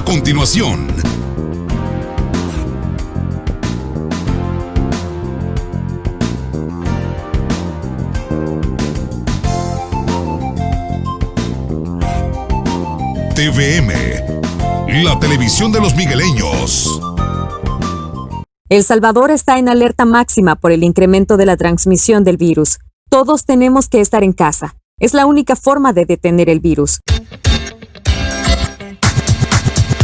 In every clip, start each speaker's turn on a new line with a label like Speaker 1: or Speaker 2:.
Speaker 1: continuación. TVM, la televisión de los migueleños.
Speaker 2: El Salvador está en alerta máxima por el incremento de la transmisión del virus. Todos tenemos que estar en casa. Es la única forma de detener el virus.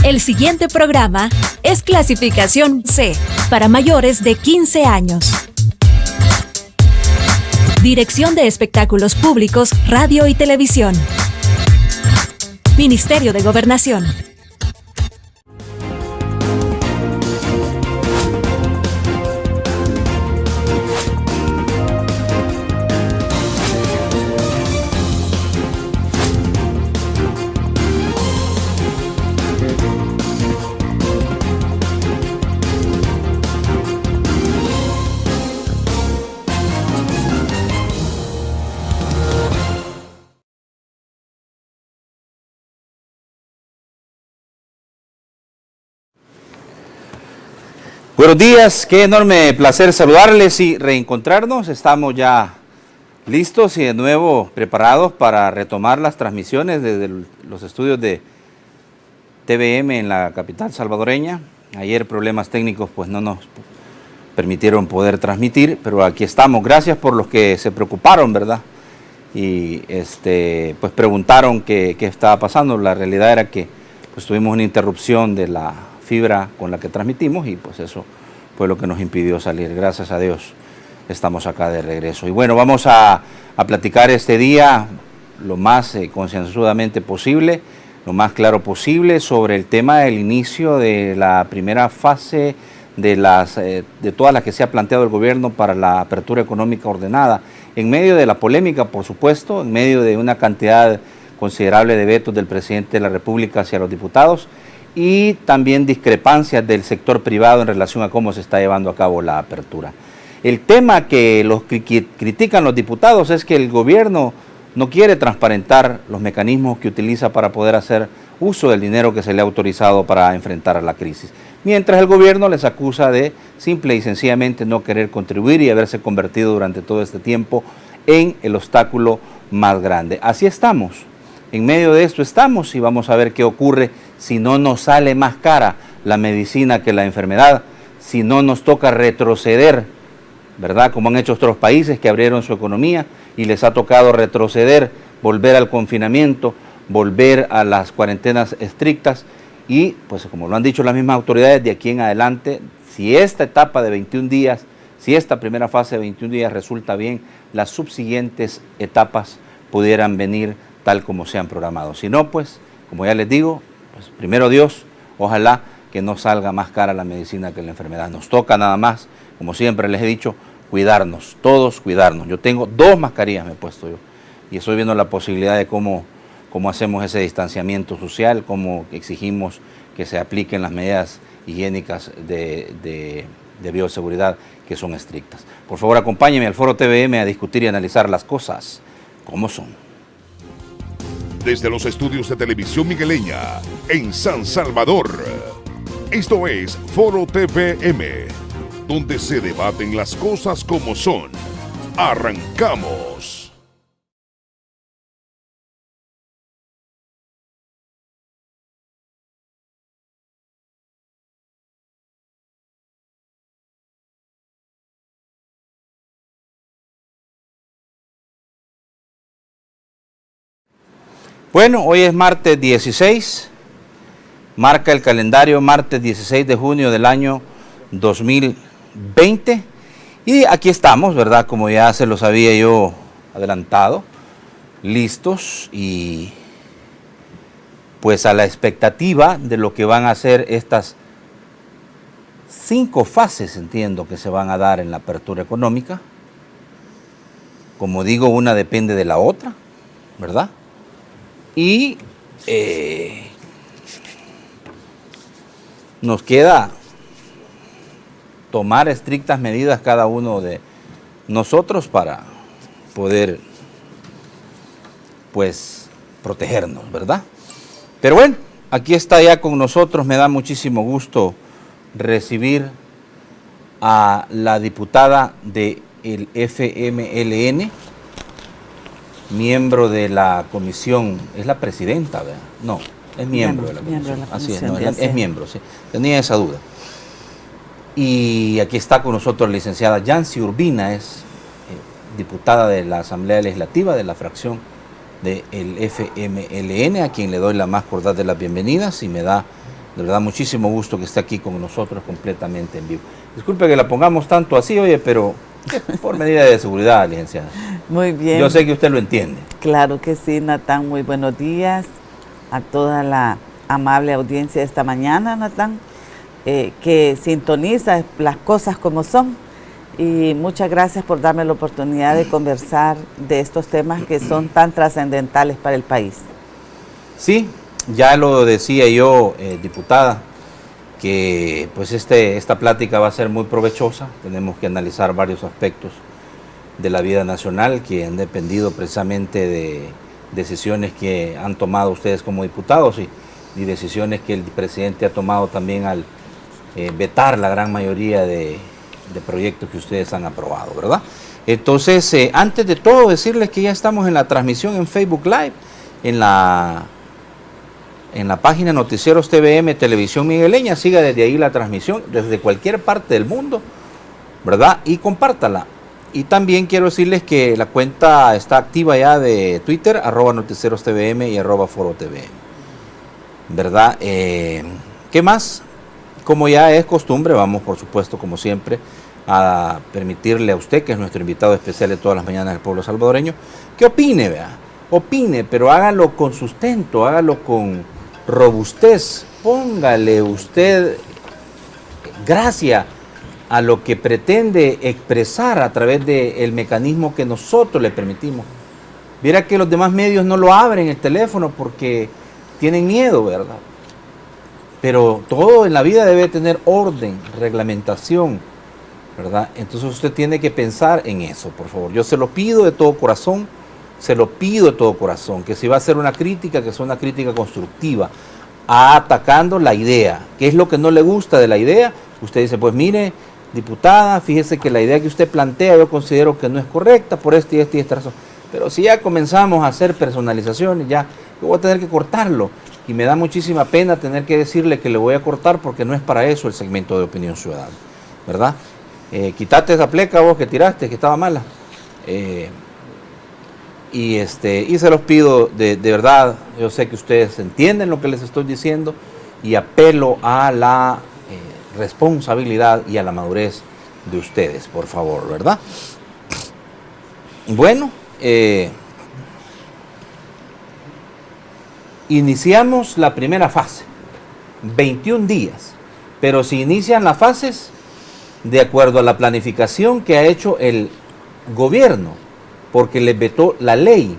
Speaker 3: El siguiente programa es clasificación C, para mayores de 15 años. Dirección de Espectáculos Públicos, Radio y Televisión. Ministerio de Gobernación.
Speaker 4: Buenos días, qué enorme placer saludarles y reencontrarnos. Estamos ya listos y de nuevo preparados para retomar las transmisiones desde los estudios de TVM en la capital salvadoreña. Ayer problemas técnicos pues no nos permitieron poder transmitir, pero aquí estamos. Gracias por los que se preocuparon, ¿verdad? Y pues preguntaron qué estaba pasando. La realidad era que pues tuvimos una interrupción de la fibra con la que transmitimos y pues eso fue lo que nos impidió salir. Gracias a Dios estamos acá de regreso. Y bueno, vamos a platicar este día lo más concienzudamente posible, lo más claro posible sobre el tema del inicio de la primera fase de todas las que se ha planteado el gobierno para la apertura económica ordenada, en medio de la polémica, por supuesto, en medio de una cantidad considerable de vetos del presidente de la República hacia los diputados, y también discrepancias del sector privado en relación a cómo se está llevando a cabo la apertura. El tema que los critican los diputados es que el gobierno no quiere transparentar los mecanismos que utiliza para poder hacer uso del dinero que se le ha autorizado para enfrentar a la crisis, mientras el gobierno les acusa de simple y sencillamente no querer contribuir y haberse convertido durante todo este tiempo en el obstáculo más grande. Así estamos. En medio de esto estamos y vamos a ver qué ocurre si no nos sale más cara la medicina que la enfermedad, si no nos toca retroceder, ¿verdad? Como han hecho otros países que abrieron su economía y les ha tocado retroceder, volver al confinamiento, volver a las cuarentenas estrictas y, pues como lo han dicho las mismas autoridades, de aquí en adelante, si esta etapa de 21 días, si esta primera fase de 21 días resulta bien, las subsiguientes etapas pudieran venir tal como se han programado. Si no, pues, como ya les digo, pues primero Dios, ojalá que no salga más cara la medicina que la enfermedad. Nos toca nada más, como siempre les he dicho, cuidarnos, todos cuidarnos. Yo tengo 2 mascarillas, me he puesto yo, y estoy viendo la posibilidad de cómo hacemos ese distanciamiento social, cómo exigimos que se apliquen las medidas higiénicas de bioseguridad que son estrictas. Por favor, acompáñenme al Foro TVM a discutir y analizar las cosas como son.
Speaker 1: Desde los estudios de Televisión Migueleña, en San Salvador. Esto es Foro TVM, donde se debaten las cosas como son. ¡Arrancamos!
Speaker 4: Bueno, hoy es martes 16, marca el calendario martes 16 de junio del año 2020 y aquí estamos, ¿verdad? Como ya se los había yo adelantado, listos y pues a la expectativa de lo que van a ser estas 5 fases, entiendo, que se van a dar en la apertura económica. Como digo, una depende de la otra, ¿verdad? Y nos queda tomar estrictas medidas cada uno de nosotros para poder, pues, protegernos, ¿verdad? Pero bueno, aquí está ya con nosotros, me da muchísimo gusto recibir a la diputada del FMLN, miembro de la comisión, es la presidenta, ¿verdad? No, es miembro de la comisión. Así es, no, es miembro, sí. Tenía esa duda. Y aquí está con nosotros la licenciada Yancy Urbina, es diputada de la Asamblea Legislativa de la fracción del FMLN, a quien le doy la más cordial de las bienvenidas y me da de verdad muchísimo gusto que esté aquí con nosotros completamente en vivo. Disculpe que la pongamos tanto así, oye, pero por medida de seguridad, licenciada.
Speaker 5: Muy bien.
Speaker 4: Yo sé que usted lo entiende.
Speaker 5: Claro que sí, Natán. Muy buenos días a toda la amable audiencia de esta mañana, Natán, que sintoniza las cosas como son. Y muchas gracias por darme la oportunidad de conversar de estos temas que son tan trascendentales para el país.
Speaker 4: Sí, ya lo decía yo, diputada, que pues esta plática va a ser muy provechosa. Tenemos que analizar varios aspectos de la vida nacional que han dependido precisamente de decisiones que han tomado ustedes como diputados y decisiones que el presidente ha tomado también al vetar la gran mayoría de proyectos que ustedes han aprobado, ¿verdad? Entonces, antes de todo, decirles que ya estamos en la transmisión en Facebook Live, en la página Noticieros TVM Televisión Migueleña. Siga desde ahí la transmisión, desde cualquier parte del mundo, ¿verdad? Y compártala. Y también quiero decirles que la cuenta está activa ya de Twitter, @NoticierosTVM y @ForoTVM, ¿verdad? ¿Qué más? Como ya es costumbre, vamos por supuesto, como siempre, a permitirle a usted, que es nuestro invitado especial de todas las mañanas del pueblo salvadoreño, que opine, vea. Opine, pero hágalo con sustento, hágalo con robustez. Póngale usted gracia a lo que pretende expresar a través del mecanismo que nosotros le permitimos. Viera que los demás medios no lo abren el teléfono porque tienen miedo, ¿verdad? Pero todo en la vida debe tener orden, reglamentación, ¿verdad? Entonces usted tiene que pensar en eso, por favor. Yo se lo pido de todo corazón, que si va a hacer una crítica, que sea una crítica constructiva, atacando la idea. ¿Qué es lo que no le gusta de la idea? Usted dice, pues mire, diputada, fíjese que la idea que usted plantea yo considero que no es correcta por esta y esta razón. Pero si ya comenzamos a hacer personalizaciones, ya yo voy a tener que cortarlo. Y me da muchísima pena tener que decirle que le voy a cortar porque no es para eso el segmento de Opinión Ciudadana, ¿verdad? Quítate esa pleca vos que tiraste, que estaba mala. Y se los pido de verdad, yo sé que ustedes entienden lo que les estoy diciendo y apelo a la responsabilidad y a la madurez de ustedes, por favor, ¿verdad? Bueno, iniciamos la primera fase, 21 días, pero se inician las fases de acuerdo a la planificación que ha hecho el gobierno, porque les vetó la ley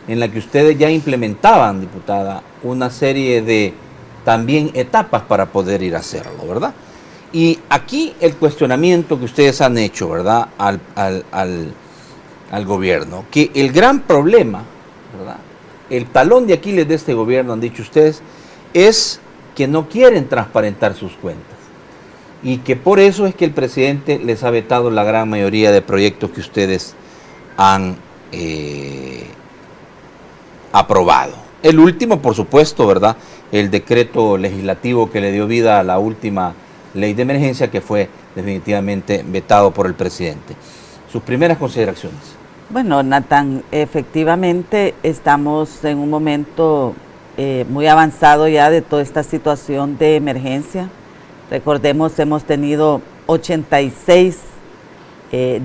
Speaker 4: en la que ustedes ya implementaban, diputada, una serie de también etapas para poder ir a hacerlo, ¿verdad? Y aquí el cuestionamiento que ustedes han hecho, ¿verdad?, al gobierno, que el gran problema, ¿verdad?, el talón de Aquiles de este gobierno, han dicho ustedes, es que no quieren transparentar sus cuentas y que por eso es que el presidente les ha vetado la gran mayoría de proyectos que ustedes han aprobado. El último, por supuesto, ¿verdad?, el decreto legislativo que le dio vida a la última ley de emergencia, que fue definitivamente vetado por el presidente. Sus primeras consideraciones.
Speaker 5: Bueno, Natán, efectivamente estamos en un momento muy avanzado ya de toda esta situación de emergencia. Recordemos, hemos tenido 86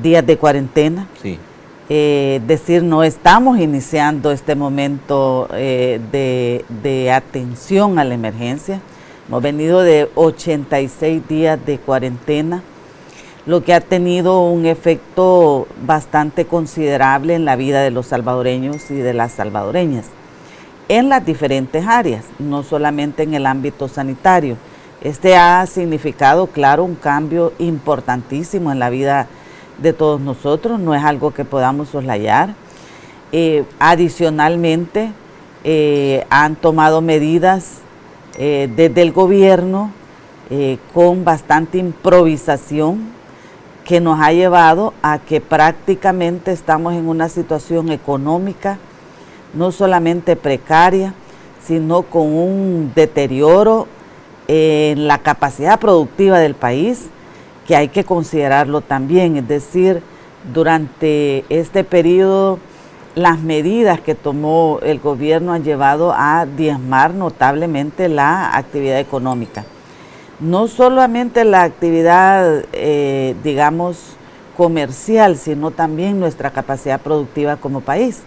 Speaker 5: días de cuarentena.
Speaker 4: Sí.
Speaker 5: Decir, no estamos iniciando este momento de atención a la emergencia. Hemos venido de 86 días de cuarentena, lo que ha tenido un efecto bastante considerable en la vida de los salvadoreños y de las salvadoreñas, en las diferentes áreas, no solamente en el ámbito sanitario. Este ha significado, claro, un cambio importantísimo en la vida de todos nosotros, no es algo que podamos soslayar. Adicionalmente, han tomado medidas desde el gobierno con bastante improvisación que nos ha llevado a que prácticamente estamos en una situación económica no solamente precaria, sino con un deterioro en la capacidad productiva del país, que hay que considerarlo también. Es decir, durante este periodo, las medidas que tomó el gobierno han llevado a diezmar notablemente la actividad económica. No solamente la actividad, digamos, comercial, sino también nuestra capacidad productiva como país.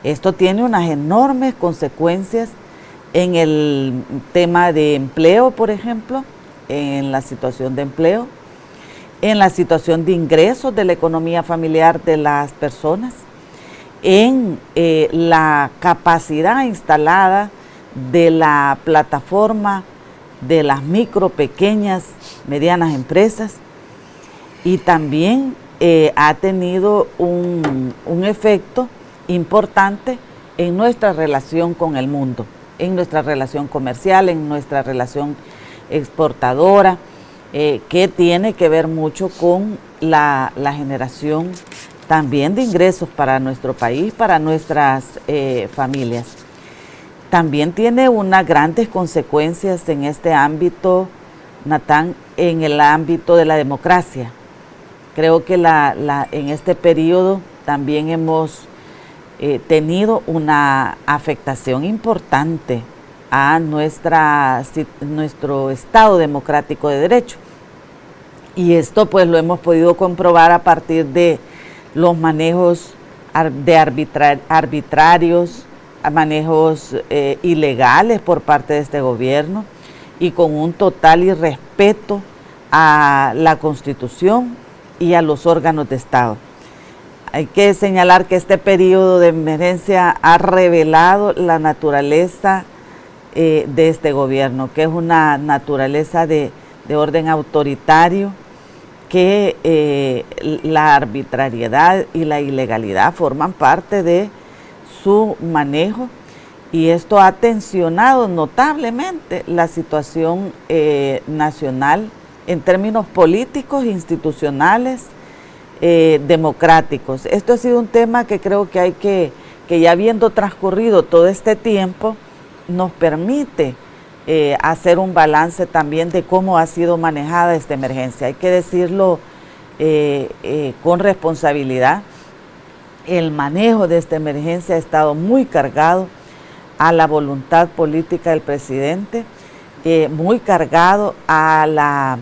Speaker 5: Esto tiene unas enormes consecuencias en el tema de empleo, por ejemplo, en la situación de empleo, en la situación de ingresos de la economía familiar de las personas, en la capacidad instalada de la plataforma de las micro, pequeñas, medianas empresas, y también ha tenido un efecto importante en nuestra relación con el mundo, en nuestra relación comercial, en nuestra relación exportadora, que tiene que ver mucho con la generación también de ingresos para nuestro país, para nuestras familias. También tiene unas grandes consecuencias en este ámbito, Natán, en el ámbito de la democracia. Creo que en este periodo también hemos tenido una afectación importante a nuestro Estado democrático de derecho. Y esto pues lo hemos podido comprobar a partir de los manejos de arbitrarios, manejos ilegales por parte de este gobierno, y con un total irrespeto a la Constitución y a los órganos de Estado. Hay que señalar que este periodo de emergencia ha revelado la naturaleza de este gobierno, que es una naturaleza de orden autoritario, que la arbitrariedad y la ilegalidad forman parte de su manejo, y esto ha tensionado notablemente la situación nacional en términos políticos, institucionales, democráticos. Esto ha sido un tema que creo que ya habiendo transcurrido todo este tiempo, nos permite hacer un balance también de cómo ha sido manejada esta emergencia. Hay que decirlo con responsabilidad. El manejo de esta emergencia ha estado muy cargado a la voluntad política del presidente, muy cargado a la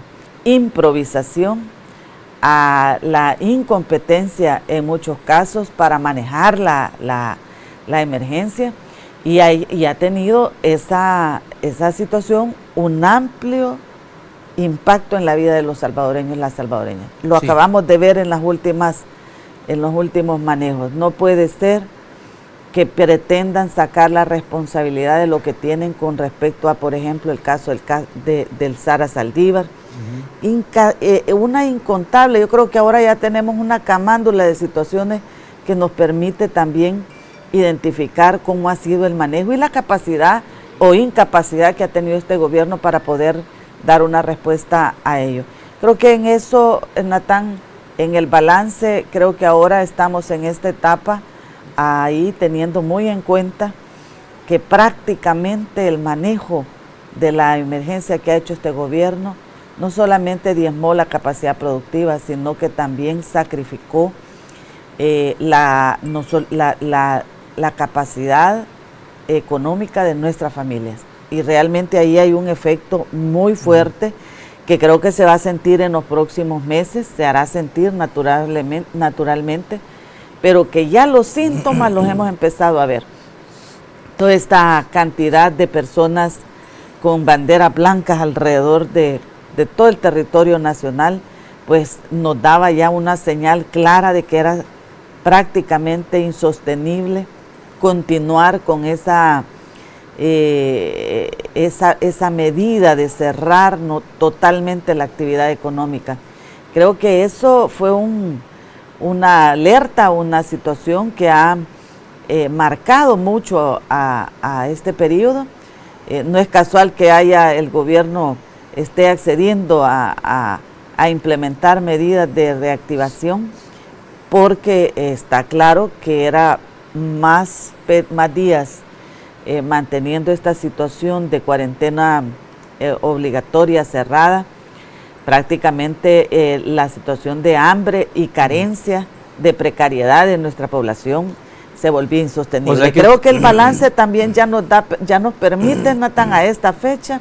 Speaker 5: improvisación, a la incompetencia en muchos casos para manejar la emergencia, y ha tenido esa situación un amplio impacto en la vida de los salvadoreños y las salvadoreñas. Lo acabamos de ver en los últimos manejos. No puede ser que pretendan sacar la responsabilidad de lo que tienen con respecto a, por ejemplo, el caso del Sara Saldívar. Una incontable, yo creo que ahora ya tenemos una camándula de situaciones que nos permite también identificar cómo ha sido el manejo y la capacidad o incapacidad que ha tenido este gobierno para poder dar una respuesta a ello. Creo que en eso, Natán, en el balance, creo que ahora estamos en esta etapa ahí teniendo muy en cuenta que prácticamente el manejo de la emergencia que ha hecho este gobierno no solamente diezmó la capacidad productiva, sino que también sacrificó la capacidad económica de nuestras familias. Y realmente ahí hay un efecto muy fuerte que creo que se va a sentir en los próximos meses, se hará sentir naturalmente, pero que ya los síntomas los hemos empezado a ver. Toda esta cantidad de personas con banderas blancas alrededor de todo el territorio nacional, pues nos daba ya una señal clara de que era prácticamente insostenible continuar con esa medida de cerrar totalmente la actividad económica. Creo que eso fue una alerta, una situación que ha marcado mucho a este periodo. no es casual que el gobierno esté accediendo a implementar medidas de reactivación, porque está claro que era más días manteniendo esta situación de cuarentena obligatoria cerrada. Prácticamente la situación de hambre y carencia, de precariedad de nuestra población se volvió insostenible. O sea creo que el balance también ya nos permite, Natán, a esta fecha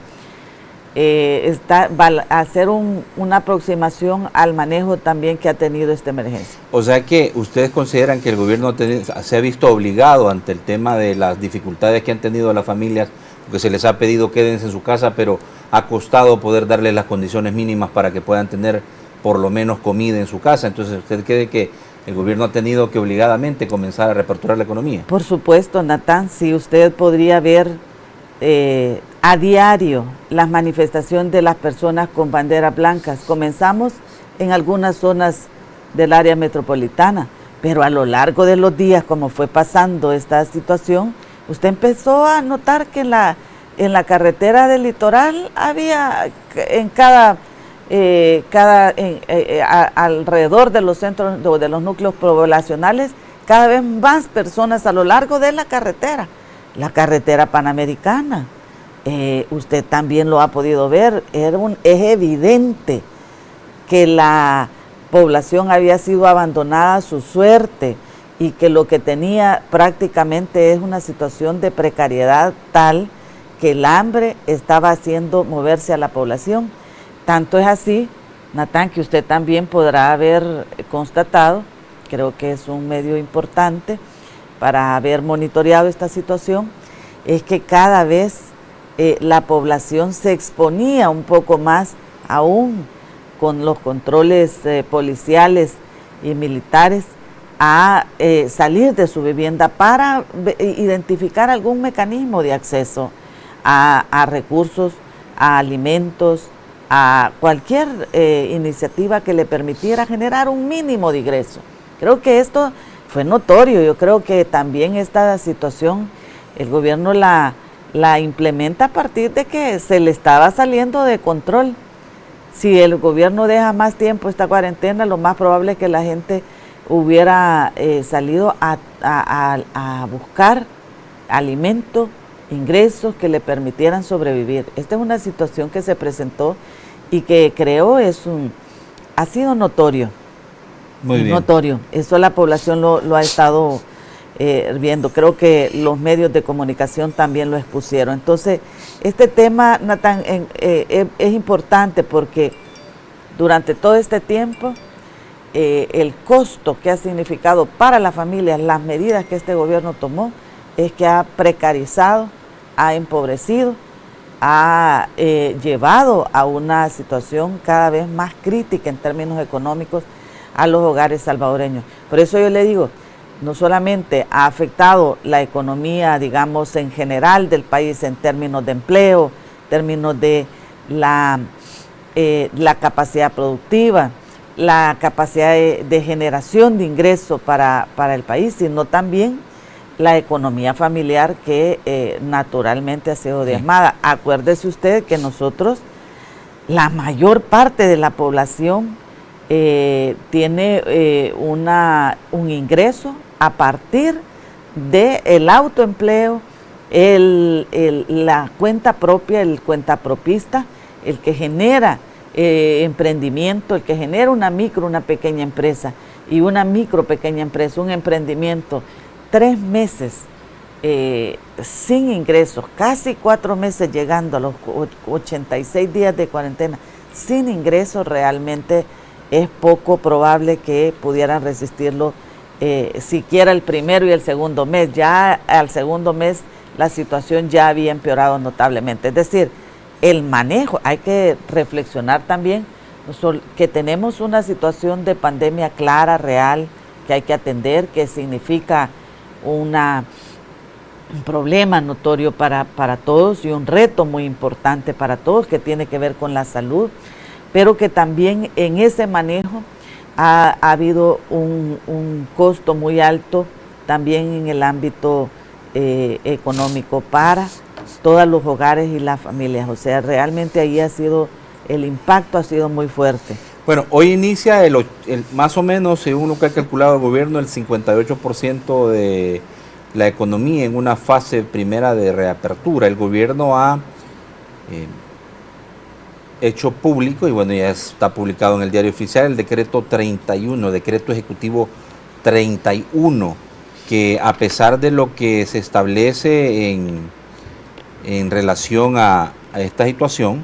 Speaker 5: hacer una aproximación al manejo también que ha tenido esta emergencia.
Speaker 4: O sea que ustedes consideran que el gobierno se ha visto obligado ante el tema de las dificultades que han tenido las familias, porque se les ha pedido quédense en su casa, pero ha costado poder darles las condiciones mínimas para que puedan tener por lo menos comida en su casa. Entonces, ¿usted cree que el gobierno ha tenido que obligadamente comenzar a reaperturar la economía?
Speaker 5: Por supuesto, Natán, si usted podría ver a diario las manifestaciones de las personas con banderas blancas. Comenzamos en algunas zonas del área metropolitana, pero a lo largo de los días, como fue pasando esta situación, usted empezó a notar que en la carretera del litoral había alrededor de los centros, de los núcleos poblacionales, cada vez más personas a lo largo de la carretera panamericana. Usted también lo ha podido ver, es evidente que la población había sido abandonada a su suerte y que lo que tenía prácticamente es una situación de precariedad tal que el hambre estaba haciendo moverse a la población. Tanto es así, Natán, que usted también podrá haber constatado, creo que es un medio importante para haber monitoreado esta situación, es que cada vez la población se exponía un poco más, aún con los controles policiales y militares, a salir de su vivienda para identificar algún mecanismo de acceso a recursos, a alimentos, a cualquier iniciativa que le permitiera generar un mínimo de ingreso. Creo que esto fue notorio. Yo creo que también esta situación el gobierno la implementa a partir de que se le estaba saliendo de control. Si el gobierno deja más tiempo esta cuarentena, lo más probable es que la gente hubiera salido a buscar alimento, ingresos que le permitieran sobrevivir. Esta es una situación que se presentó y que creo ha sido notorio.
Speaker 4: Muy bien.
Speaker 5: Notorio. Eso la población lo ha estado viendo. Creo que los medios de comunicación también lo expusieron. Entonces, este tema, Natán, es importante porque durante todo este tiempo el costo que ha significado para las familias las medidas que este gobierno tomó es que ha precarizado, ha empobrecido, ha llevado a una situación cada vez más crítica en términos económicos a los hogares salvadoreños. Por eso yo le digo, no solamente ha afectado la economía, digamos, en general del país en términos de empleo, en términos de la capacidad productiva, la capacidad de generación de ingresos para el país, sino también la economía familiar que naturalmente ha sido diezmada. Acuérdese usted que nosotros, la mayor parte de la población tiene un ingreso a partir del autoempleo, la cuenta propia, el cuentapropista, el que genera emprendimiento, el que genera una pequeña empresa y una pequeña empresa, un emprendimiento, 3 meses sin ingresos, casi 4 meses llegando a los 86 días de cuarentena, sin ingresos, realmente es poco probable que pudieran resistirlo siquiera el primero y el segundo mes. Ya al segundo mes la situación ya había empeorado notablemente. Es decir, el manejo, hay que reflexionar también que tenemos una situación de pandemia clara, real, que hay que atender, que significa un problema notorio para todos y un reto muy importante para todos que tiene que ver con la salud, pero que también en ese manejo ha habido un costo muy alto también en el ámbito económico para todos los hogares y las familias. O sea, realmente ahí el impacto ha sido muy fuerte.
Speaker 4: Bueno, hoy inicia más o menos, según lo que ha calculado el gobierno, el 58% de la economía en una fase primera de reapertura. El gobierno ha hecho público, y bueno, ya está publicado en el diario oficial, el decreto 31, decreto ejecutivo 31, que a pesar de lo que se establece en relación a esta situación,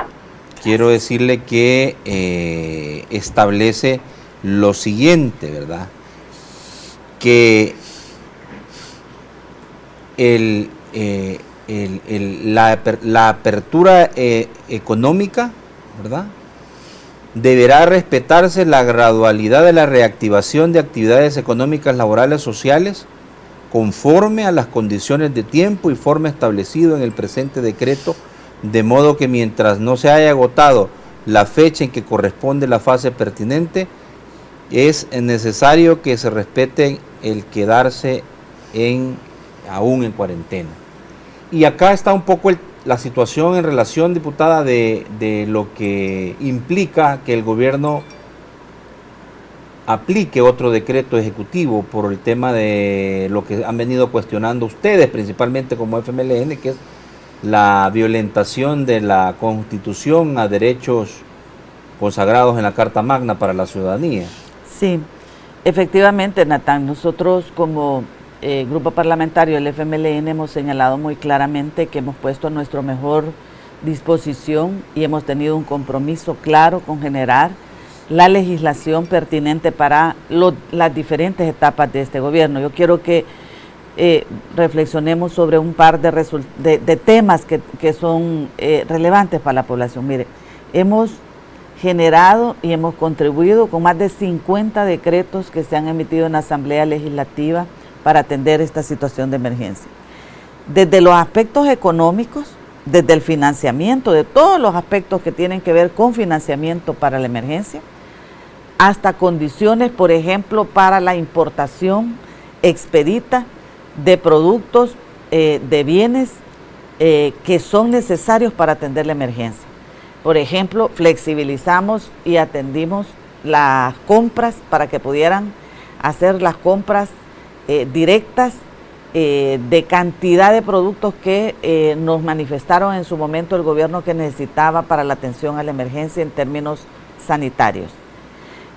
Speaker 4: quiero decirle que establece lo siguiente, ¿verdad? Que la apertura económica, ¿verdad?, deberá respetarse la gradualidad de la reactivación de actividades económicas, laborales, sociales, conforme a las condiciones de tiempo y forma establecido en el presente decreto, de modo que mientras no se haya agotado la fecha en que corresponde la fase pertinente, es necesario que se respete el quedarse aún en cuarentena. Y acá está un poco la situación en relación, diputada, de lo que implica que el gobierno aplique otro decreto ejecutivo por el tema de lo que han venido cuestionando ustedes, principalmente como FMLN, que es la violentación de la Constitución a derechos consagrados en la Carta Magna para la ciudadanía.
Speaker 5: Sí, efectivamente, Natán, nosotros como grupo parlamentario del FMLN hemos señalado muy claramente que hemos puesto nuestra mejor disposición y hemos tenido un compromiso claro con generar la legislación pertinente para las diferentes etapas de este gobierno. Yo quiero que reflexionemos sobre un par de temas que son relevantes para la población. Mire, hemos generado y hemos contribuido con más de 50 decretos que se han emitido en la Asamblea Legislativa para atender esta situación de emergencia. Desde los aspectos económicos, desde el financiamiento, de todos los aspectos que tienen que ver con financiamiento para la emergencia, hasta condiciones, por ejemplo, para la importación expedita de productos, de bienes que son necesarios para atender la emergencia. Por ejemplo, flexibilizamos y atendimos las compras para que pudieran hacer las compras directas de cantidad de productos que nos manifestaron en su momento el gobierno que necesitaba para la atención a la emergencia en términos sanitarios.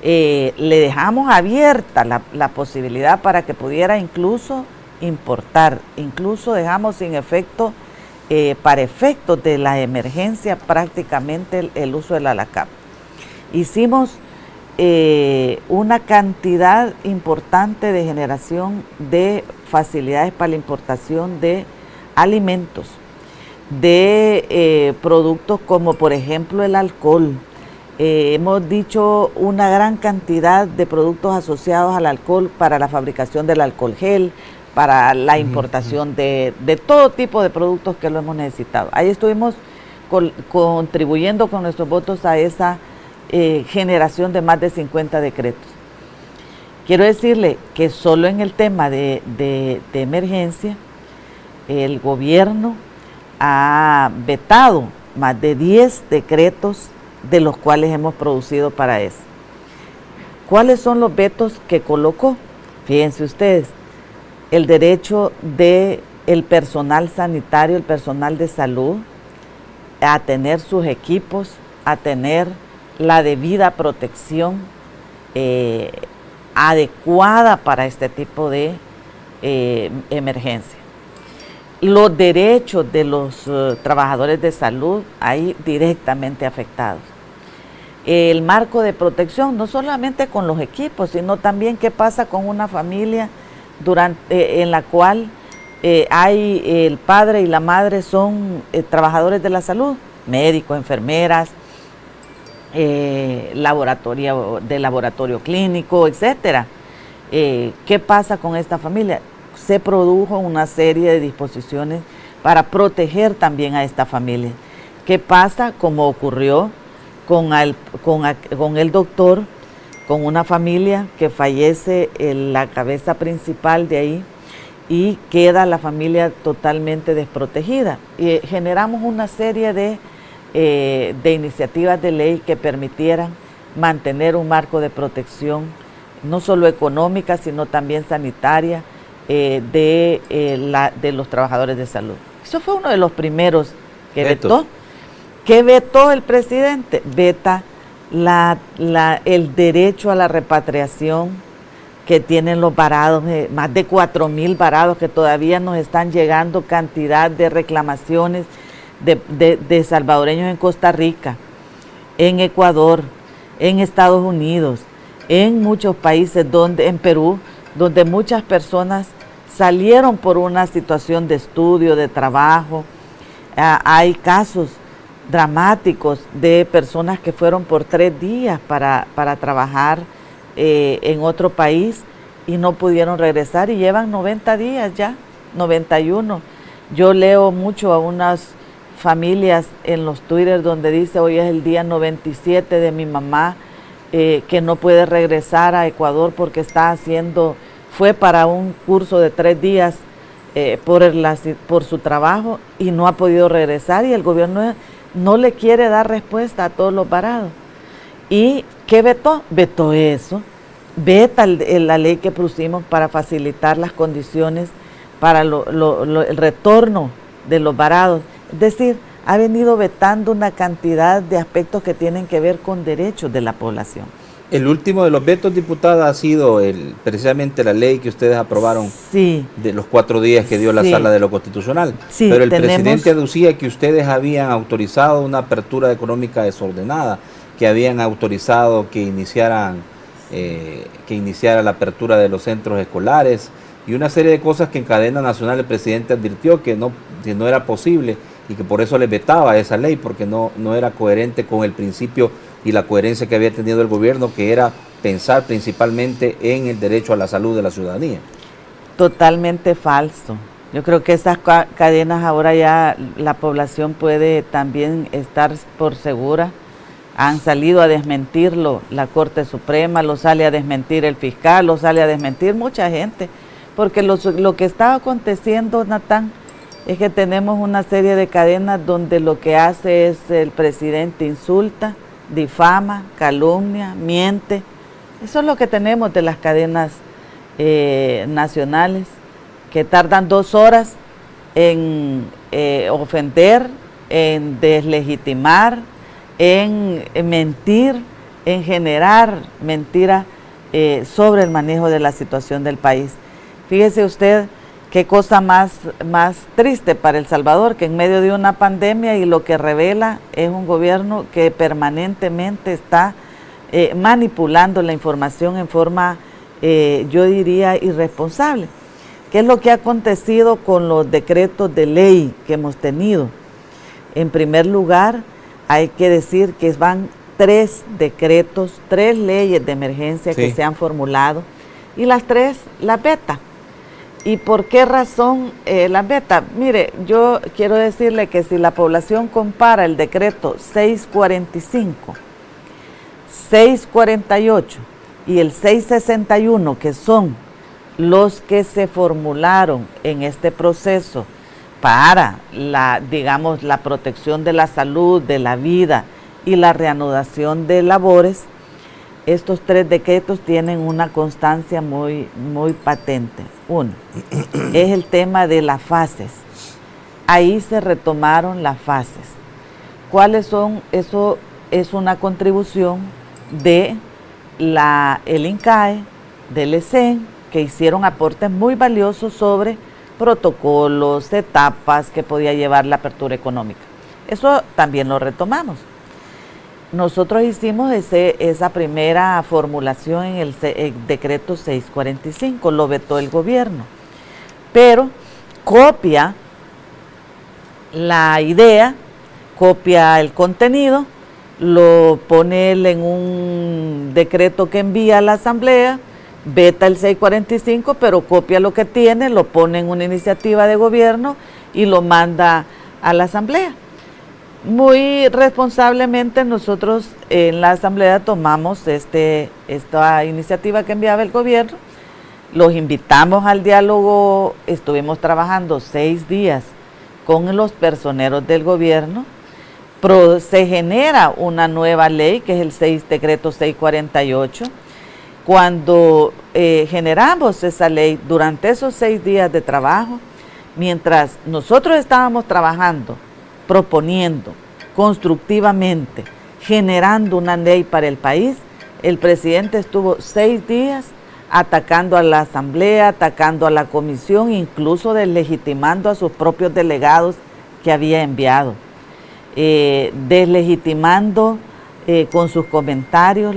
Speaker 5: Le dejamos abierta la posibilidad para que pudiera incluso importar, incluso dejamos sin efecto, para efectos de la emergencia, prácticamente el uso de la LACAP. Hicimos una cantidad importante de generación de facilidades para la importación de alimentos, de productos como por ejemplo el alcohol. Hemos dicho una gran cantidad de productos asociados al alcohol para la fabricación del alcohol gel, para la importación de todo tipo de productos que lo hemos necesitado. Ahí estuvimos contribuyendo con nuestros votos a esa generación de más de 50 decretos. Quiero decirle que solo en el tema de emergencia, el gobierno ha vetado más de 10 decretos de los cuales hemos producido para eso. ¿Cuáles son los vetos que colocó? Fíjense ustedes, el derecho del personal sanitario, el personal de salud, a tener sus equipos, a tener la debida protección adecuada para este tipo de emergencia. Los derechos de los trabajadores de salud ahí directamente afectados. El marco de protección, no solamente con los equipos, sino también qué pasa con una familia en la cual hay el padre y la madre son trabajadores de la salud, médicos, enfermeras, laboratorio clínico, etcétera. ¿Qué pasa con esta familia? Se produjo una serie de disposiciones para proteger también a esta familia. ¿Qué pasa? Como ocurrió con el doctor, con una familia que fallece la cabeza principal de ahí, y queda la familia totalmente desprotegida. Y generamos una serie de iniciativas de ley que permitieran mantener un marco de protección, no solo económica, sino también sanitaria, de los trabajadores de salud. Eso fue uno de los primeros que vetó. ¿Qué vetó el presidente? Veta el derecho a la repatriación que tienen los varados, más de 4,000 varados que todavía nos están llegando, cantidad de reclamaciones de salvadoreños en Costa Rica, en Ecuador, en Estados Unidos, en muchos países, en Perú, donde muchas personas salieron por una situación de estudio, de trabajo. Hay casos dramáticos de personas que fueron por 3 días para trabajar en otro país y no pudieron regresar y llevan 90 días ya, 91. Yo leo mucho a unas familias en los Twitter donde dice: hoy es el día 97 de mi mamá, que no puede regresar a Ecuador porque fue para un curso de 3 días por su trabajo y no ha podido regresar, y el gobierno no le quiere dar respuesta a todos los varados. ¿Y qué vetó? Vetó eso, veta la ley que pusimos para facilitar las condiciones para el retorno de los varados. Es decir, ha venido vetando una cantidad de aspectos que tienen que ver con derechos de la población.
Speaker 4: El último de los vetos, diputada, ha sido precisamente la ley que ustedes aprobaron,
Speaker 5: sí,
Speaker 4: de los 4 días que dio la Sala de lo Constitucional.
Speaker 5: Sí,
Speaker 4: pero el presidente aducía que ustedes habían autorizado una apertura económica desordenada, que habían autorizado que iniciara la apertura de los centros escolares y una serie de cosas que en cadena nacional el presidente advirtió que no era posible y que por eso le vetaba esa ley, porque no era coherente con el principio y la coherencia que había tenido el gobierno, que era pensar principalmente en el derecho a la salud de la ciudadanía.
Speaker 5: Totalmente falso. Yo creo que esas cadenas ahora ya la población puede también estar por segura. Han salido a desmentirlo la Corte Suprema, lo sale a desmentir el fiscal, lo sale a desmentir mucha gente, porque lo que está aconteciendo, Natán, es que tenemos una serie de cadenas donde lo que hace es el presidente insulta, difama, calumnia, miente. Eso es lo que tenemos de las cadenas nacionales, que tardan 2 horas en ofender, en deslegitimar, en mentir, en generar mentira sobre el manejo de la situación del país. Fíjese usted qué cosa más triste para El Salvador, que en medio de una pandemia, y lo que revela es un gobierno que permanentemente está manipulando la información en forma, yo diría, irresponsable. ¿Qué es lo que ha acontecido con los decretos de ley que hemos tenido? En primer lugar, hay que decir que van 3 decretos, 3 leyes de emergencia que se han formulado, y las 3 las veta. ¿Y por qué razón las veta? Mire, yo quiero decirle que si la población compara el decreto 645, 648 y el 661, que son los que se formularon en este proceso para la protección de la salud, de la vida y la reanudación de labores, estos 3 decretos tienen una constancia muy, muy patente. Uno, es el tema de las fases. Ahí se retomaron las fases. ¿Cuáles son? Eso es una contribución de el INCAE, del ESEN, que hicieron aportes muy valiosos sobre protocolos, etapas que podía llevar la apertura económica. Eso también lo retomamos. Nosotros hicimos esa primera formulación en el decreto 645, lo vetó el gobierno, pero copia la idea, copia el contenido, lo pone él en un decreto que envía a la Asamblea, veta el 645, pero copia lo que tiene, lo pone en una iniciativa de gobierno y lo manda a la Asamblea. Muy responsablemente nosotros en la Asamblea tomamos esta iniciativa que enviaba el gobierno, los invitamos al diálogo, estuvimos trabajando 6 días con los personeros del gobierno, se genera una nueva ley que es el decreto 648. Cuando generamos esa ley, durante esos 6 días de trabajo, mientras nosotros estábamos trabajando, proponiendo constructivamente, generando una ley para el país, el presidente estuvo 6 días atacando a la asamblea, atacando a la comisión, incluso deslegitimando a sus propios delegados que había enviado, deslegitimando con sus comentarios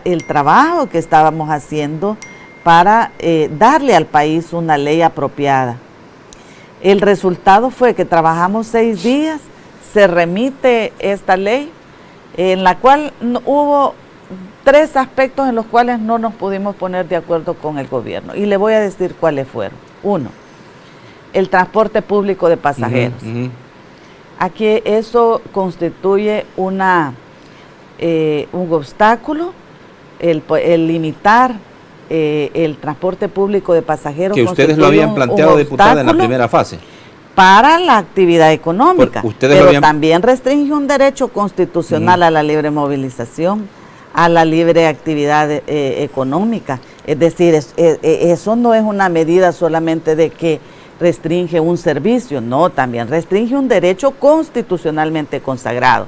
Speaker 5: el trabajo que estábamos haciendo para darle al país una ley apropiada. El resultado fue que trabajamos 6 días, se remite esta ley, en la cual hubo 3 aspectos en los cuales no nos pudimos poner de acuerdo con el gobierno. Y le voy a decir cuáles fueron. 1, el transporte público de pasajeros. Aquí eso constituye un obstáculo, el limitar el transporte público de pasajeros.
Speaker 4: Que ustedes lo habían planteado, diputada, en la primera fase.
Speaker 5: Para la actividad económica, pero también restringe un derecho constitucional a la libre movilización, a la libre actividad económica. Es decir, eso no es una medida solamente de que restringe un servicio, no, también restringe un derecho constitucionalmente consagrado.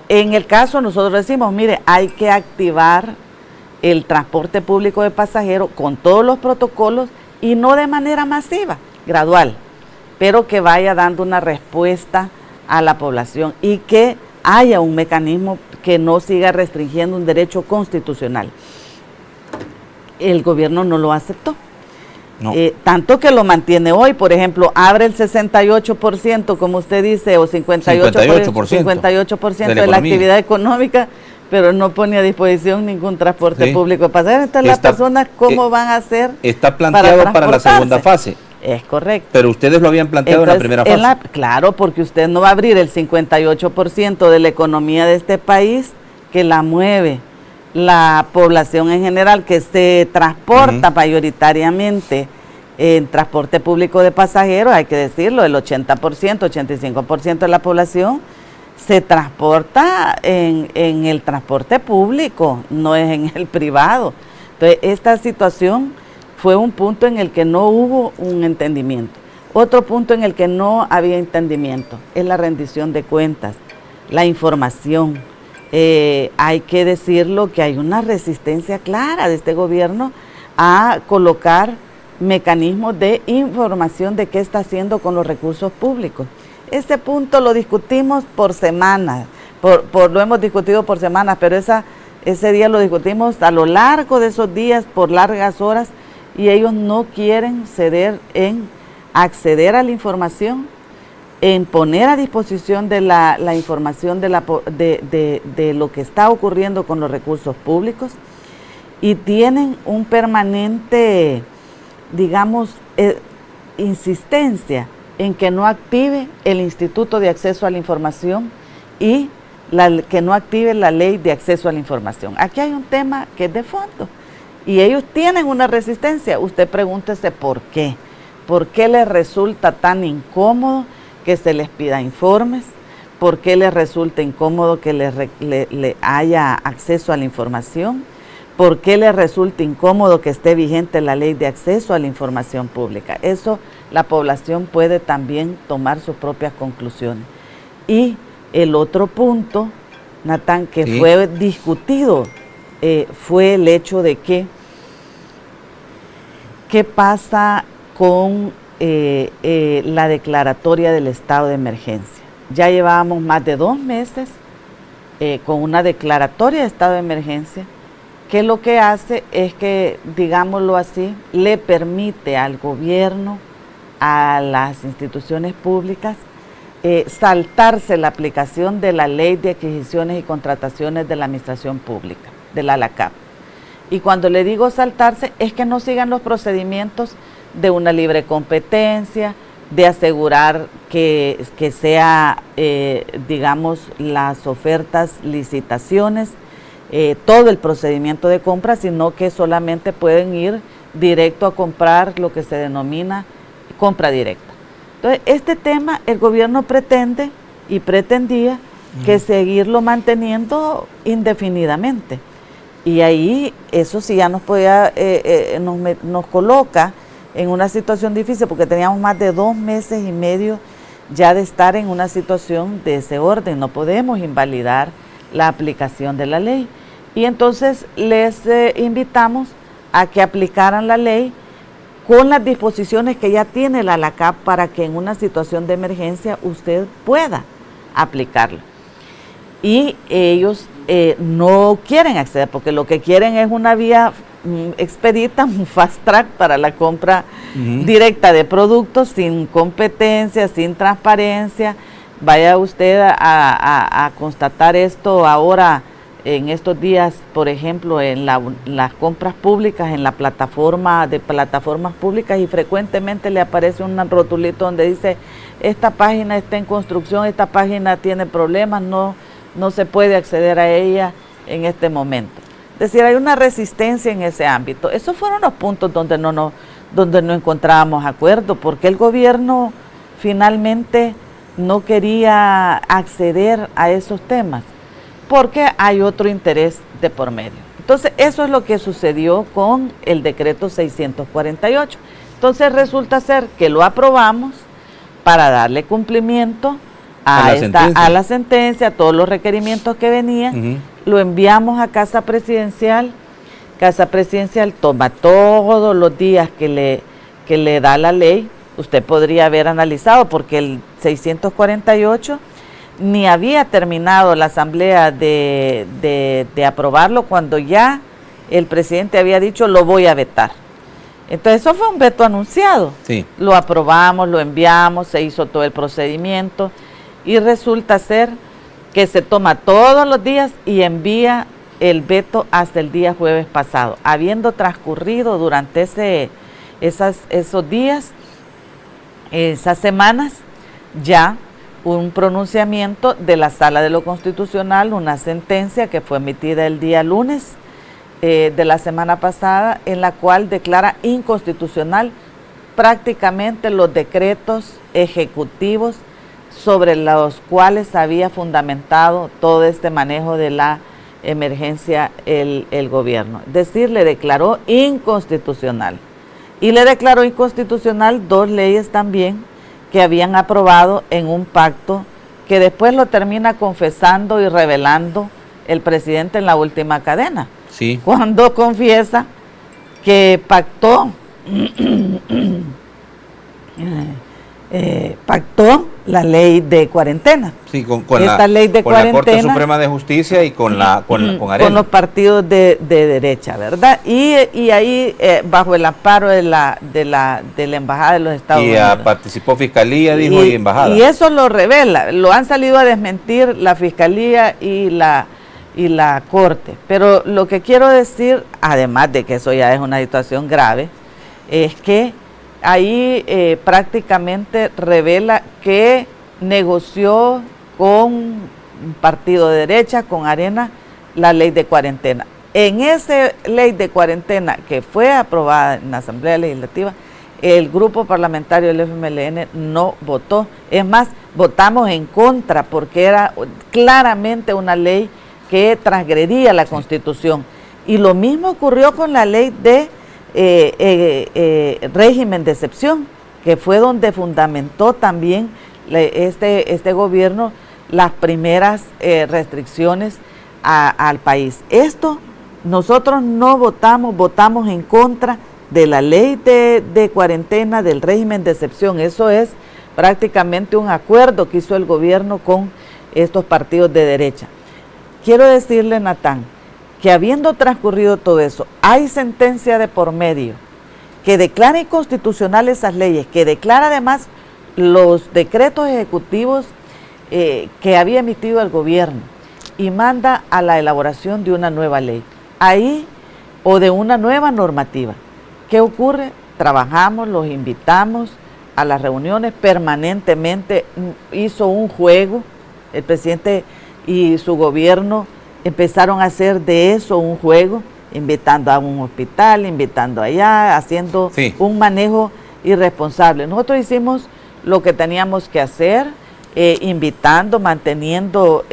Speaker 5: En el caso nosotros decimos, mire, hay que activar el transporte público de pasajeros con todos los protocolos y no de manera masiva, gradual, pero que vaya dando una respuesta a la población y que haya un mecanismo que no siga restringiendo un derecho constitucional. El gobierno no lo aceptó. No. Tanto que lo mantiene hoy, por ejemplo, abre el 68%, como usted dice, o 58% de la actividad económica, pero no pone a disposición ningún transporte público de pasajeros. Entonces, las personas, ¿cómo van a hacer?
Speaker 4: Está planteado para la segunda fase.
Speaker 5: Es correcto.
Speaker 4: Pero ustedes lo habían planteado en la primera fase.
Speaker 5: Claro, porque usted no va a abrir el 58% de la economía de este país, que la mueve la población en general, que se transporta mayoritariamente en transporte público de pasajeros, hay que decirlo, el 80%, 85% de la población se transporta en el transporte público, no es en el privado. Entonces, esta situación fue un punto en el que no hubo un entendimiento. Otro punto en el que no había entendimiento es la rendición de cuentas, la información. Hay que decirlo que hay una resistencia clara de este gobierno a colocar mecanismos de información de qué está haciendo con los recursos públicos. Ese punto lo discutimos por semanas, lo hemos discutido por semanas, pero ese día lo discutimos a lo largo de esos días por largas horas y ellos no quieren ceder en acceder a la información, en poner a disposición de la información de lo que está ocurriendo con los recursos públicos y tienen un permanente, digamos, insistencia en que no active el Instituto de Acceso a la Información y que no active la Ley de Acceso a la Información. Aquí hay un tema que es de fondo y ellos tienen una resistencia. Usted pregúntese por qué. ¿Por qué les resulta tan incómodo que se les pida informes? ¿Por qué les resulta incómodo que le haya acceso a la información? ¿Por qué les resulta incómodo que esté vigente la Ley de Acceso a la Información Pública? Eso la población puede también tomar sus propias conclusiones. Y el otro punto, Natán, que fue discutido, fue el hecho de que, ¿qué pasa con la declaratoria del estado de emergencia? Ya llevábamos más de 2 meses con una declaratoria de estado de emergencia, que lo que hace es que, digámoslo así, le permite al gobierno, a las instituciones públicas, saltarse la aplicación de la Ley de Adquisiciones y Contrataciones de la Administración Pública, de la ALACAP. Y cuando le digo saltarse, es que no sigan los procedimientos de una libre competencia, de asegurar que sea, digamos, las ofertas, licitaciones, todo el procedimiento de compra, sino que solamente pueden ir directo a comprar lo que se denomina compra directa. Entonces, este tema el gobierno pretende y pretendía que seguirlo manteniendo indefinidamente. Y ahí eso sí ya nos podía, nos coloca en una situación difícil, porque teníamos más de 2 meses y medio ya de estar en una situación de ese orden. No podemos invalidar la aplicación de la ley. Y entonces les invitamos a que aplicaran la ley con las disposiciones que ya tiene la ALACAP para que en una situación de emergencia usted pueda aplicarla. Y ellos no quieren acceder, porque lo que quieren es una vía expedita, un fast track para la compra directa de productos sin competencia, sin transparencia. Vaya usted a constatar esto ahora en estos días, por ejemplo, en las compras públicas, en la plataforma de plataformas públicas, y frecuentemente le aparece un rotulito donde dice: esta página está en construcción, esta página tiene problemas, no se puede acceder a ella en este momento. Es decir, hay una resistencia en ese ámbito. Esos fueron los puntos donde no encontrábamos acuerdo, porque el gobierno finalmente no quería acceder a esos temas, porque hay otro interés de por medio. Entonces, eso es lo que sucedió con el decreto 648. Entonces, resulta ser que lo aprobamos para darle cumplimiento a la sentencia, a todos los requerimientos que venían. Lo enviamos a Casa Presidencial. Casa Presidencial toma todos los días que le da la ley. Usted podría haber analizado, porque el 648 ni había terminado la asamblea de aprobarlo cuando ya el presidente había dicho: lo voy a vetar. Entonces eso fue un veto anunciado. Sí. Lo aprobamos, lo enviamos, se hizo todo el procedimiento, y resulta ser que se toma todos los días y envía el veto hasta el día jueves pasado, habiendo transcurrido durante esos días, esas semanas, ya un pronunciamiento de la Sala de lo Constitucional, una sentencia que fue emitida el día lunes de la semana pasada, en la cual declara inconstitucional prácticamente los decretos ejecutivos sobre los cuales había fundamentado todo este manejo de la emergencia el gobierno. Es decir, le declaró inconstitucional. Y le declaró inconstitucional 2 leyes también que habían aprobado en un pacto, que después lo termina confesando y revelando el presidente en la última cadena. Sí. Cuando confiesa que pactó la ley de cuarentena. Sí, con esta ley de cuarentena,
Speaker 4: la Corte Suprema de Justicia y con Arena.
Speaker 5: Con los partidos de derecha, ¿verdad? Y ahí, bajo el amparo de la Embajada de los Estados Unidos.
Speaker 4: Y participó Fiscalía, dijo, y Embajada.
Speaker 5: Y eso lo revela, lo han salido a desmentir la Fiscalía y la Corte. Pero lo que quiero decir, además de que eso ya es una situación grave, es que ahí prácticamente revela que negoció con un partido de derecha, con Arena, la ley de cuarentena. En esa ley de cuarentena que fue aprobada en la Asamblea Legislativa, el grupo parlamentario del FMLN no votó. Es más, votamos en contra, porque era claramente una ley que transgredía la Constitución. Y lo mismo ocurrió con la ley de régimen de excepción, que fue donde fundamentó también este gobierno las primeras restricciones al país. Esto nosotros no votamos en contra de la ley de cuarentena, del régimen de excepción. Eso es prácticamente un acuerdo que hizo el gobierno con estos partidos de derecha. Quiero decirle, Natán, que habiendo transcurrido todo eso, hay sentencia de por medio que declara inconstitucional esas leyes, que declara además los decretos ejecutivos que había emitido el gobierno, y manda a la elaboración de una nueva ley, ahí, o de una nueva normativa. ¿Qué ocurre? Trabajamos, los invitamos a las reuniones permanentemente, hizo un juego, el presidente y su gobierno empezaron a hacer de eso un juego, invitando a un hospital, invitando allá, haciendo
Speaker 4: Sí.
Speaker 5: un manejo irresponsable. Nosotros hicimos lo que teníamos que hacer, invitando, manteniendo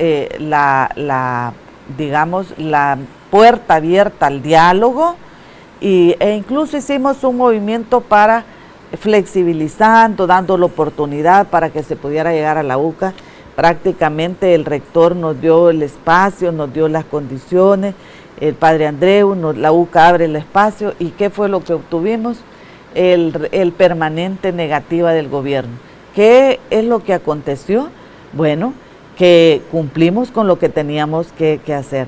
Speaker 5: digamos, la puerta abierta al diálogo, e incluso hicimos un movimiento para flexibilizando, dando la oportunidad para que se pudiera llegar a la UCA. Prácticamente el rector nos dio el espacio, nos dio las condiciones, el padre Andreu, la UCA abre el espacio. ¿Y qué fue lo que obtuvimos? El permanente negativa del gobierno. ¿Qué es lo que aconteció? Bueno, que cumplimos con lo que teníamos que hacer.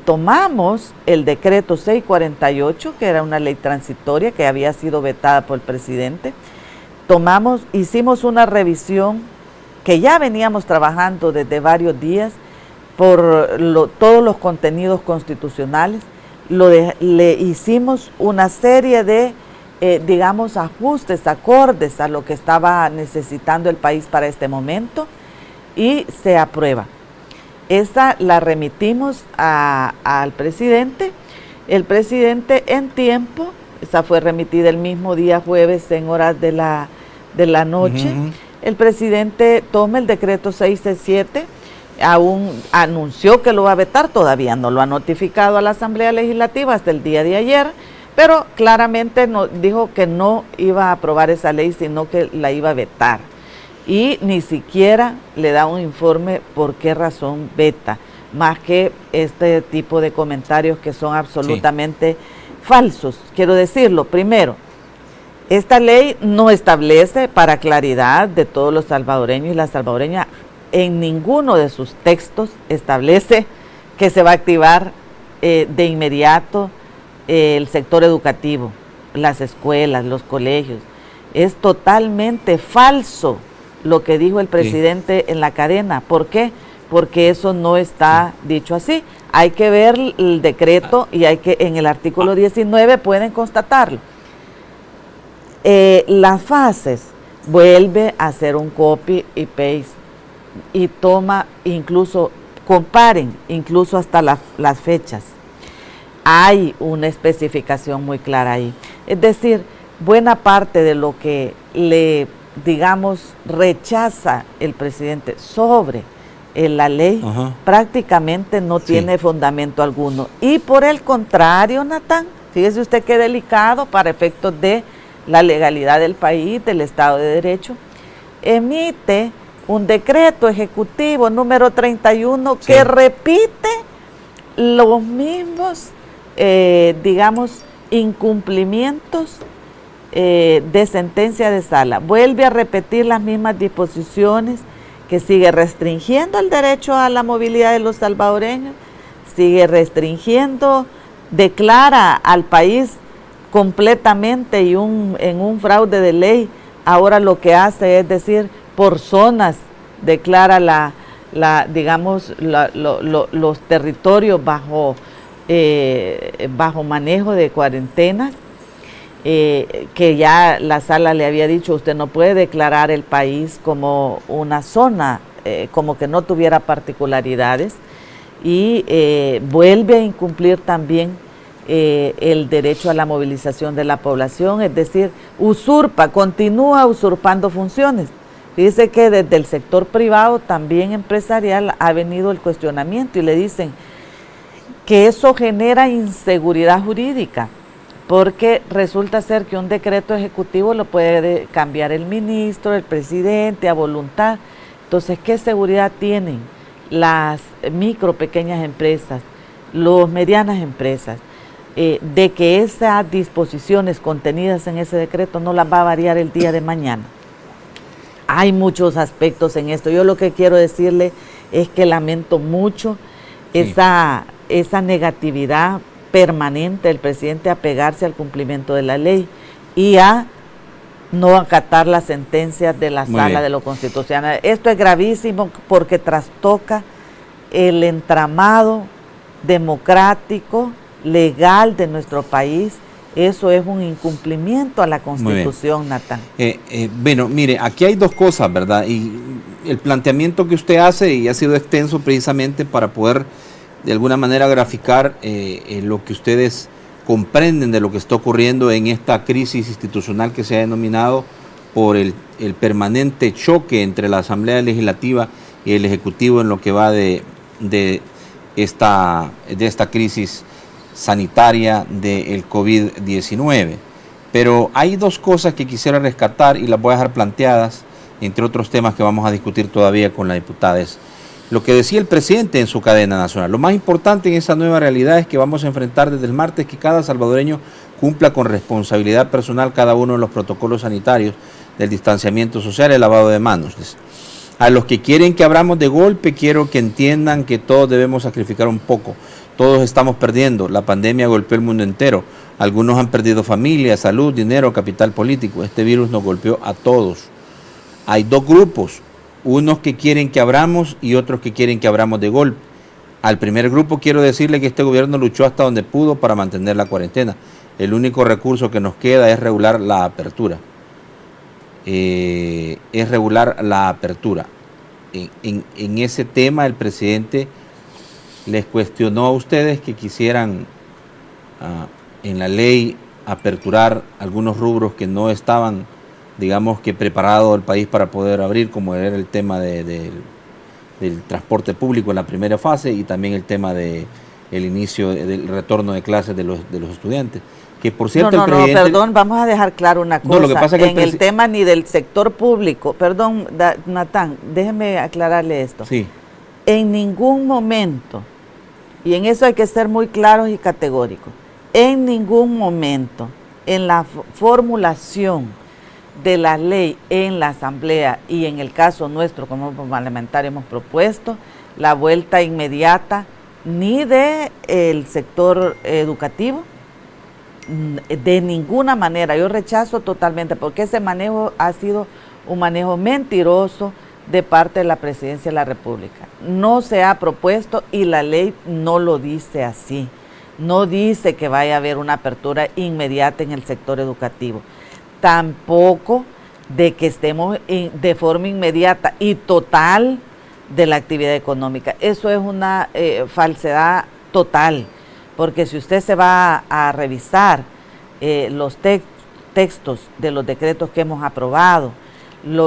Speaker 5: Tomamos el decreto 648, que era una ley transitoria que había sido vetada por el presidente. Hicimos una revisión que ya veníamos trabajando desde varios días por todos los contenidos constitucionales. Le hicimos una serie de digamos, ajustes, acordes a lo que estaba necesitando el país para este momento, y se aprueba. Esa la remitimos al presidente. El presidente en tiempo, esa fue remitida el mismo día jueves en horas de la noche. El presidente toma el decreto 667, aún anunció que lo va a vetar, todavía no lo ha notificado a la Asamblea Legislativa hasta el día de ayer, pero claramente dijo que no iba a aprobar esa ley, sino que la iba a vetar. Y ni siquiera le da un informe por qué razón veta, más que este tipo de comentarios que son absolutamente falsos. Quiero decirlo, primero, esta ley no establece, para claridad de todos los salvadoreños y las salvadoreñas, en ninguno de sus textos establece que se va a activar de inmediato el sector educativo, las escuelas, los colegios. Es totalmente falso lo que dijo el presidente en la cadena. ¿Por qué? Porque eso no está dicho así. Hay que ver el decreto y en el artículo 19 pueden constatarlo. Las fases, vuelve a hacer un copy y paste y toma, incluso comparen incluso hasta las fechas. Hay una especificación muy clara ahí. Es decir, buena parte de lo que digamos, rechaza el presidente sobre la ley, prácticamente no tiene fundamento alguno. Y por el contrario, Natán, fíjese usted qué delicado para efectos de la legalidad del país, del Estado de Derecho, emite un decreto ejecutivo número 31 que repite los mismos digamos, incumplimientos de sentencia de sala. Vuelve a repetir las mismas disposiciones, que sigue restringiendo el derecho a la movilidad de los salvadoreños, sigue restringiendo, declara al país completamente y en un fraude de ley. Ahora lo que hace es decir, por zonas, declara digamos, los territorios bajo manejo de cuarentenas, que ya la sala le había dicho, usted no puede declarar el país como una zona, como que no tuviera particularidades, y vuelve a incumplir también el derecho a la movilización de la población, es decir, continúa usurpando funciones. Fíjese que desde el sector privado, también empresarial, ha venido el cuestionamiento y le dicen que eso genera inseguridad jurídica, porque resulta ser que un decreto ejecutivo lo puede cambiar el ministro, el presidente, a voluntad. Entonces, ¿qué seguridad tienen las pequeñas empresas, las medianas empresas, de que esas disposiciones contenidas en ese decreto no las va a variar el día de mañana? Hay muchos aspectos en esto. Yo lo que quiero decirle es que lamento mucho esa negatividad permanente del presidente a pegarse al cumplimiento de la ley y a no acatar las sentencias de la Sala de lo Constitucional. Esto es gravísimo porque trastoca el entramado democrático, legal de nuestro país. Eso es un incumplimiento a la Constitución, Natán.
Speaker 4: Bueno, mire, aquí hay dos cosas, ¿verdad? Y el planteamiento que usted hace, y ha sido extenso precisamente para poder de alguna manera graficar lo que ustedes comprenden de lo que está ocurriendo en esta crisis institucional que se ha denominado por el permanente choque entre la Asamblea Legislativa y el Ejecutivo en lo que va de esta crisis sanitaria del COVID-19. Pero hay dos cosas que quisiera rescatar y las voy a dejar planteadas, entre otros temas que vamos a discutir todavía con la diputada. Es lo que decía el presidente en su cadena nacional. Lo más importante en esa nueva realidad es que vamos a enfrentar desde el martes que cada salvadoreño cumpla con responsabilidad personal cada uno de los protocolos sanitarios del distanciamiento social y el lavado de manos. A los que quieren que abramos de golpe, quiero que entiendan que todos debemos sacrificar un poco. Todos estamos perdiendo. La pandemia golpeó el mundo entero. Algunos han perdido familia, salud, dinero, capital político. Este virus nos golpeó a todos. Hay dos grupos, unos que quieren que abramos y otros que quieren que abramos de golpe. Al primer grupo quiero decirle que este gobierno luchó hasta donde pudo para mantener la cuarentena. El único recurso que nos queda es regular la apertura. En ese tema el presidente les cuestionó a ustedes que quisieran en la ley aperturar algunos rubros que no estaban, digamos que preparado el país para poder abrir, como era el tema del transporte público en la primera fase y también el tema del inicio del retorno de clases de los estudiantes. Que por cierto
Speaker 5: no, perdón, vamos a dejar claro una cosa.
Speaker 4: No, lo que pasa es que
Speaker 5: en el tema ni del sector público, perdón, Natán, déjeme aclararle esto.
Speaker 4: Sí.
Speaker 5: En ningún momento, y en eso hay que ser muy claros y categóricos, en ningún momento en la formulación de la ley en la Asamblea y en el caso nuestro como parlamentario hemos propuesto la vuelta inmediata ni del sector educativo, de ninguna manera. Yo rechazo totalmente porque ese manejo ha sido un manejo mentiroso de parte de la Presidencia de la República. No se ha propuesto y la ley no lo dice así. No dice que vaya a haber una apertura inmediata en el sector educativo. Tampoco de que estemos de forma inmediata y total de la actividad económica. Eso es una falsedad total, porque si usted se va a revisar los textos de los decretos que hemos aprobado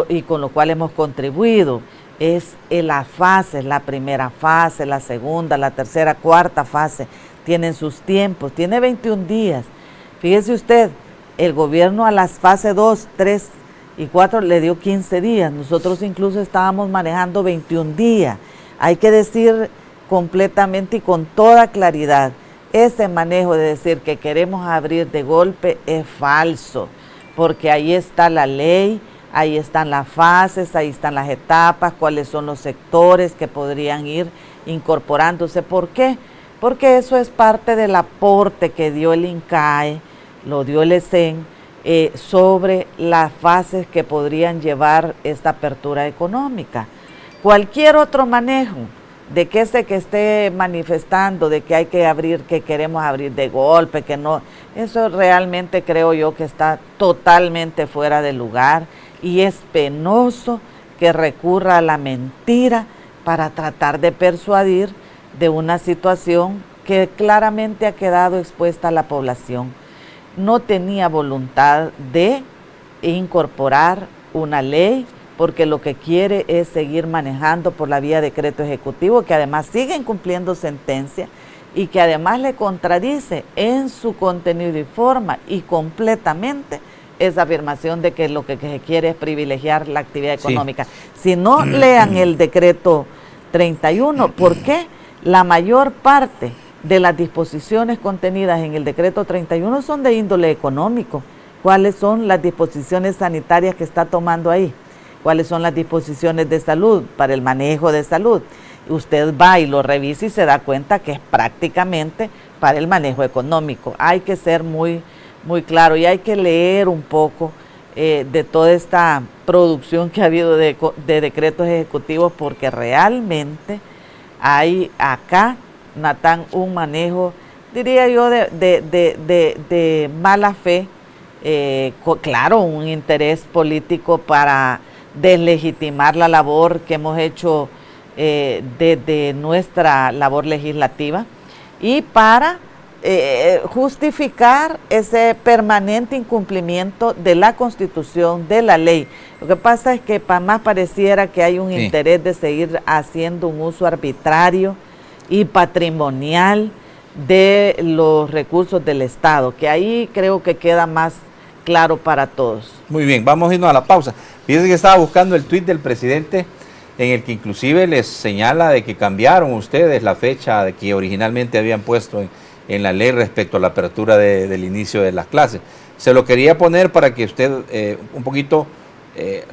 Speaker 5: y con lo cual hemos contribuido, es en las fases, la primera fase, la segunda, la tercera, cuarta fase, tienen sus tiempos, tiene 21 días. Fíjese usted, el gobierno a las fases 2, 3 y 4 le dio 15 días, nosotros incluso estábamos manejando 21 días. Hay que decir completamente y con toda claridad, ese manejo de decir que queremos abrir de golpe es falso, porque ahí está la ley, ahí están las fases, ahí están las etapas, cuáles son los sectores que podrían ir incorporándose. ¿Por qué? Porque eso es parte del aporte que dio el INCAE, lo dio el ESEN, sobre las fases que podrían llevar esta apertura económica. Cualquier otro manejo de que ese que esté manifestando, de que hay que abrir, que queremos abrir de golpe, que no, eso realmente creo yo que está totalmente fuera de lugar y es penoso que recurra a la mentira para tratar de persuadir de una situación que claramente ha quedado expuesta a la población. No tenía voluntad de incorporar una ley porque lo que quiere es seguir manejando por la vía de decreto ejecutivo, que además sigue incumpliendo sentencia y que además le contradice en su contenido y forma y completamente esa afirmación de que lo que se quiere es privilegiar la actividad económica. Sí. Si no lean el decreto 31, ¿por qué la mayor parte de las disposiciones contenidas en el decreto 31 son de índole económico? ¿Cuáles son las disposiciones sanitarias que está tomando ahí? ¿Cuáles son las disposiciones de salud para el manejo de salud? Usted va y lo revisa y se da cuenta que es prácticamente para el manejo económico. Hay que ser muy claro y hay que leer un poco de toda esta producción que ha habido de decretos ejecutivos, porque realmente hay acá, Natán, un manejo, diría yo, de mala fe, claro, un interés político para deslegitimar la labor que hemos hecho desde nuestra labor legislativa y para justificar ese permanente incumplimiento de la Constitución, de la ley. Lo que pasa es que más pareciera que hay un interés de seguir haciendo un uso arbitrario y patrimonial de los recursos del Estado, que ahí creo que queda más claro para todos.
Speaker 4: Muy bien, vamos a irnos a la pausa. Fíjense que estaba buscando el tuit del presidente en el que inclusive les señala de que cambiaron ustedes la fecha de que originalmente habían puesto en la ley respecto a la apertura del inicio de las clases. Se lo quería poner para que usted un poquito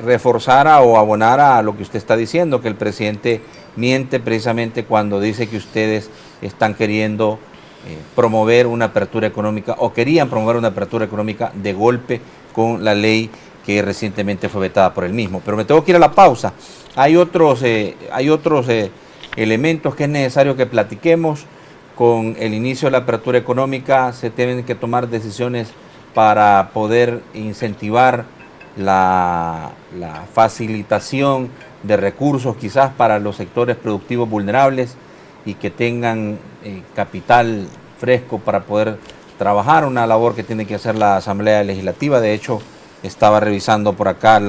Speaker 4: reforzara o abonara a lo que usted está diciendo, que el presidente miente precisamente cuando dice que ustedes están queriendo promover una apertura económica o querían promover una apertura económica de golpe con la ley que recientemente fue vetada por él mismo. Pero me tengo que ir a la pausa. Hay otros elementos que es necesario que platiquemos. Con el inicio de la apertura económica se tienen que tomar decisiones para poder incentivar la facilitación de recursos quizás para los sectores productivos vulnerables y que tengan capital fresco para poder trabajar, una labor que tiene que hacer la Asamblea Legislativa. De hecho, estaba revisando por acá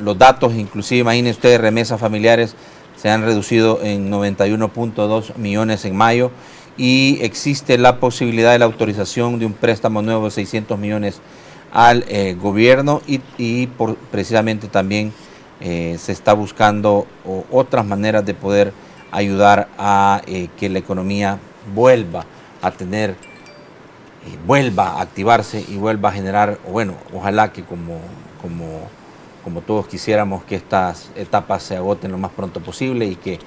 Speaker 4: los datos, inclusive imaginen ustedes, remesas familiares se han reducido en 91.2 millones en mayo y existe la posibilidad de la autorización de un préstamo nuevo de 600 millones al gobierno y precisamente también se está buscando otras maneras de poder ayudar a que la economía vuelva a tener, vuelva a activarse y vuelva a generar, bueno, ojalá que como todos quisiéramos que estas etapas se agoten lo más pronto posible y que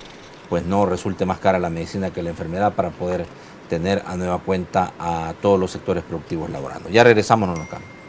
Speaker 4: pues no resulte más cara la medicina que la enfermedad para poder tener a nueva cuenta a todos los sectores productivos laborando. Ya regresamos, no nos cambien.